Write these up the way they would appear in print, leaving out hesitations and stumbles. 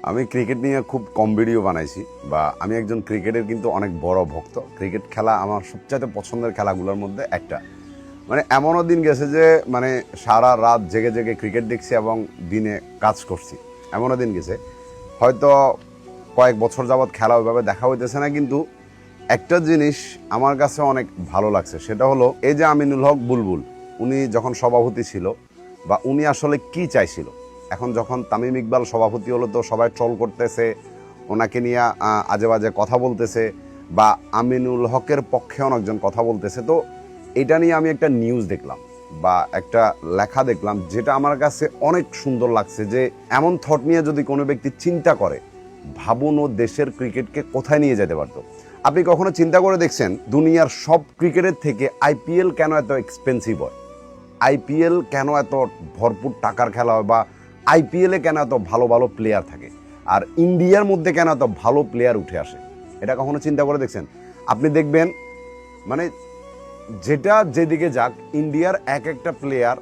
আমি ক্রিকেট নিয়ে খুব কম ভিডিও বানাইছি বা আমি একজন ক্রিকেটের কিন্তু অনেক বড় ভক্ত। ক্রিকেট খেলা আমার সবচাইতে পছন্দের খেলাগুলোর মধ্যে একটা। মানে এমনও দিন গেছে যে মানে সারা রাত জেগে জেগে ক্রিকেট দেখছি এবং দিনে কাজ করছি, এমনও দিন গেছে। হয়তো কয়েক বছর যাবৎ খেলা ওইভাবে দেখা হইতেছে না, কিন্তু একটা জিনিস আমার কাছে অনেক ভালো লাগছে, সেটা হলো এই যে আমিনুল হক বুলবুল, উনি যখন সভাপতি ছিল বা উনি আসলে কি চাইছিল। এখন যখন তামিম ইকবাল সভাপতি হলো তো সবাই ট্রল করতেছে, ওনাকে নিয়ে আজে বাজে কথা বলতেছে বা আমিনুল হকের পক্ষে অনেকজন কথা বলতেছে। তো এটা নিয়ে আমি একটা নিউজ দেখলাম বা একটা লেখা দেখলাম, যেটা আমার কাছে অনেক সুন্দর লাগছে। যে এমন থট নিয়ে যদি কোনো ব্যক্তি চিন্তা করে, ভাবুন ও দেশের ক্রিকেটকে কোথায় নিয়ে যেতে পারতো। আপনি কখনো চিন্তা করে দেখছেন দুনিয়ার সব ক্রিকেটের থেকে আইপিএল কেন এত এক্সপেন্সিভ হয়? আইপিএল কেন এত ভরপুর টাকার খেলা হয় বা আইপিএলে কেন এত ভালো ভালো প্লেয়ার থাকে, আর ইন্ডিয়ার মধ্যে কেন এত ভালো প্লেয়ার উঠে আসে? এটা কখনো চিন্তা করে দেখছেন? আপনি দেখবেন মানে যেটা যেদিকে যাক, ইন্ডিয়ার এক একটা প্লেয়ার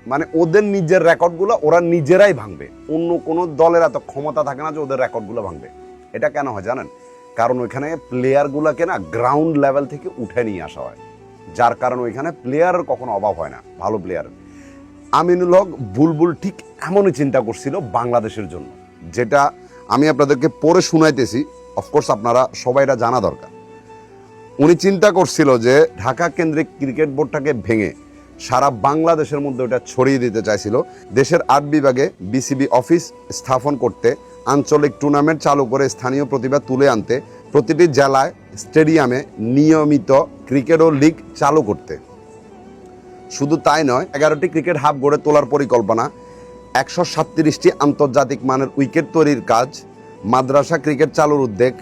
মানে ওদের নিজের রেকর্ডগুলো ওরা নিজেরাই ভাঙবে। অন্য কোনো দলের এত ক্ষমতা থাকে না যে ওদের রেকর্ডগুলো ভাঙবে। এটা কেন হয় জানেন? কারণ ওইখানে প্লেয়ারগুলোকে না গ্রাউন্ড লেভেল থেকে উঠে নিয়ে আসা হয়, যার কারণে ওইখানে প্লেয়ারের কখনো অভাব হয় না, ভালো প্লেয়ার। আমিনুল হক বুলবুল ঠিক এমনই চিন্তা করছিল বাংলাদেশের জন্য, যেটা আমি আপনাদেরকে পড়ে শুনাইতেছি। অফকোর্স আপনারা সবাই এটা জানা দরকার। উনি চিন্তা করছিল যে ঢাকা কেন্দ্রিক ক্রিকেট বোর্ডটাকে ভেঙে সারা বাংলাদেশের মধ্যে ওটা ছড়িয়ে দিতে চাইছিল। দেশের 8 বিভাগে বিসিবি অফিস স্থাপন করতে, আঞ্চলিক টুর্নামেন্ট চালু করে স্থানীয় প্রতিভা তুলে আনতে, প্রতিটি জেলায় স্টেডিয়ামে নিয়মিত ক্রিকেট ও লিগ চালু করতে। শুধু তাই নয়, 11টি ক্রিকেট হাব গড়ে তোলার পরিকল্পনা, 137টি আন্তর্জাতিক মানের উইকেট তৈরির কাজ, মাদ্রাসা ক্রিকেট চালুর উদ্যোগ,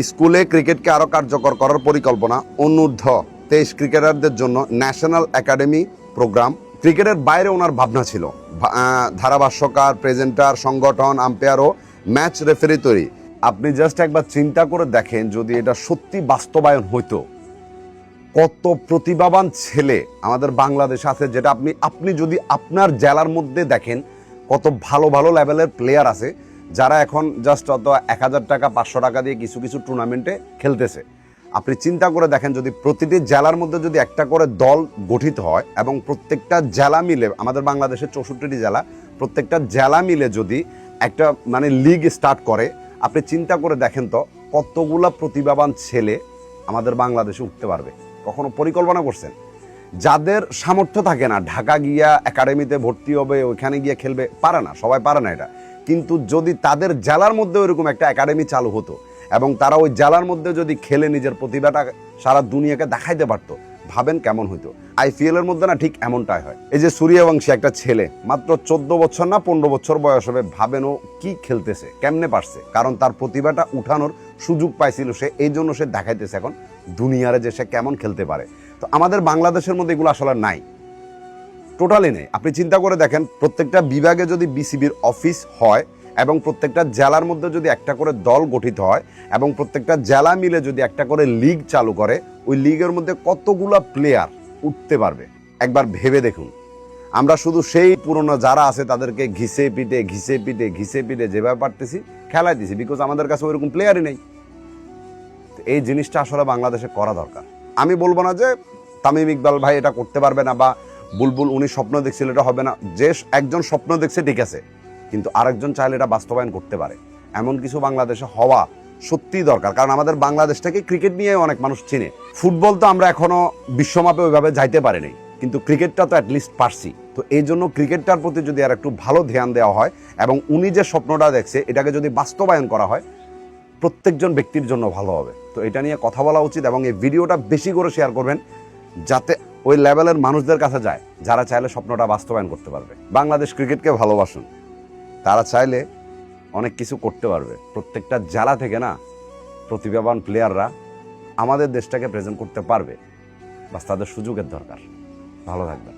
স্কুলে ক্রিকেটকে আরও কার্যকর করার পরিকল্পনা, অনূর্ধ্ব 23 ক্রিকেটারদের জন্য ন্যাশনাল একাডেমি প্রোগ্রাম। ক্রিকেটের বাইরে ওনার ভাবনা ছিল ধারাভাষ্যকার, প্রেজেন্টার, সংগঠন, আম্পায়ার ও ম্যাচ রেফারি তৈরি। আপনি জাস্ট একবার চিন্তা করে দেখেন, যদি এটা সত্যি বাস্তবায়ন হইতো, কত প্রতিভাবান ছেলে আমাদের বাংলাদেশে আছে, যেটা আপনি যদি আপনার জেলার মধ্যে দেখেন কত ভালো ভালো লেভেলের প্লেয়ার আছে, যারা এখন জাস্ট অত 1000 টাকা 500 টাকা দিয়ে কিছু কিছু টুর্নামেন্টে খেলতেছে। আপনি চিন্তা করে দেখেন, যদি প্রতিটি জেলার মধ্যে যদি একটা করে দল গঠিত হয় এবং প্রত্যেকটা জেলা মিলে, আমাদের বাংলাদেশের 64টি জেলা, প্রত্যেকটা জেলা মিলে যদি একটা মানে লিগ স্টার্ট করে, আপনি চিন্তা করে দেখেন তো কতগুলা প্রতিভাবান ছেলে আমাদের বাংলাদেশে উঠতে পারবে। কখনো পরিকল্পনা করছেন? যাদের সামর্থ্য থাকে না ঢাকা গিয়া একাডেমিতে ভর্তি হবে, ওইখানে গিয়ে খেলবে, পারে না, সবাই পারে না এটা। কিন্তু যদি তাদের জেলার মধ্যে ওইরকম একটা একাডেমি চালু হতো এবং তারা ওই জেলার মধ্যে যদি খেলে নিজের প্রতিভাটা সারা দুনিয়াকে দেখাইতে পারতো, ভাবেন কেমন হইতো। আইপিএল এর মধ্যে না ঠিক এমনটাই হয়। এই যে সূর্যবংশী একটা ছেলে, মাত্র 14 বছর না 15 বছর বয়স হবে, ভাবেন ও কি খেলতেছে, কেমনে পারছে? কারণ তার প্রতিভাটা উঠানোর সুযোগ পাইছিল সে, এই জন্য সে দেখাইতেছে এখন দুনিয়ারে যে সে কেমন খেলতে পারে। তো আমাদের বাংলাদেশের মধ্যে এগুলো আসলে নাই, টোটালি নেই। আপনি চিন্তা করে দেখেন, প্রত্যেকটা বিভাগে যদি বিসিবির অফিস হয় এবং প্রত্যেকটা জেলার মধ্যে যদি একটা করে দল গঠিত হয় এবং প্রত্যেকটা জেলা মিলে যদি একটা করে লিগ চালু করে, ওই লিগের মধ্যে কতগুলা প্লেয়ার উঠতে পারবে একবার ভেবে দেখুন। আমরা শুধু সেই পুরনো যারা আছে তাদেরকে ঘিসে পিটে যেভাবে পারতেছি খেলাই দিছি, বিকজ আমাদের কাছে ওইরকম প্লেয়ারই নেই। এই জিনিসটা আসলে বাংলাদেশে করা দরকার। আমি বলবো না যে তামিম ইকবাল ভাই এটা করতে পারবে না বা বুলবুল উনি স্বপ্ন দেখছিল এটা হবে না। যে একজন স্বপ্ন দেখছে ঠিক আছে, কিন্তু আরেকজন চাইলে এটা বাস্তবায়ন করতে পারে। এমন কিছু বাংলাদেশে হওয়া সত্যিই দরকার, কারণ আমাদের বাংলাদেশটাকে ক্রিকেট নিয়ে অনেক মানুষ চিনে। ফুটবল তো আমরা এখনো বিশ্বমাপে ওইভাবে যাইতে পারিনি, কিন্তু ক্রিকেটটা তো অ্যাটলিস্ট পারছি। তো এই জন্য ক্রিকেটটার প্রতি যদি আর একটু ভালো ধ্যান দেওয়া হয় এবং উনি যে স্বপ্নটা দেখছে এটাকে যদি বাস্তবায়ন করা হয়, প্রত্যেকজন ব্যক্তির জন্য ভালো হবে। তো এটা নিয়ে কথা বলা উচিত এবং এই ভিডিওটা বেশি করে শেয়ার করবেন, যাতে ওই লেভেলের মানুষদের কাছে যায় যারা চাইলে স্বপ্নটা বাস্তবায়ন করতে পারবে। বাংলাদেশ ক্রিকেটকে ভালোবাসুন, তারা চাইলে অনেক কিছু করতে পারবে। প্রত্যেকটা জেলা থেকে না প্রতিভাবান প্লেয়াররা আমাদের দেশটাকে প্রেজেন্ট করতে পারবে, বাস তাদের সুযোগের দরকার। ভালো থাকবেন।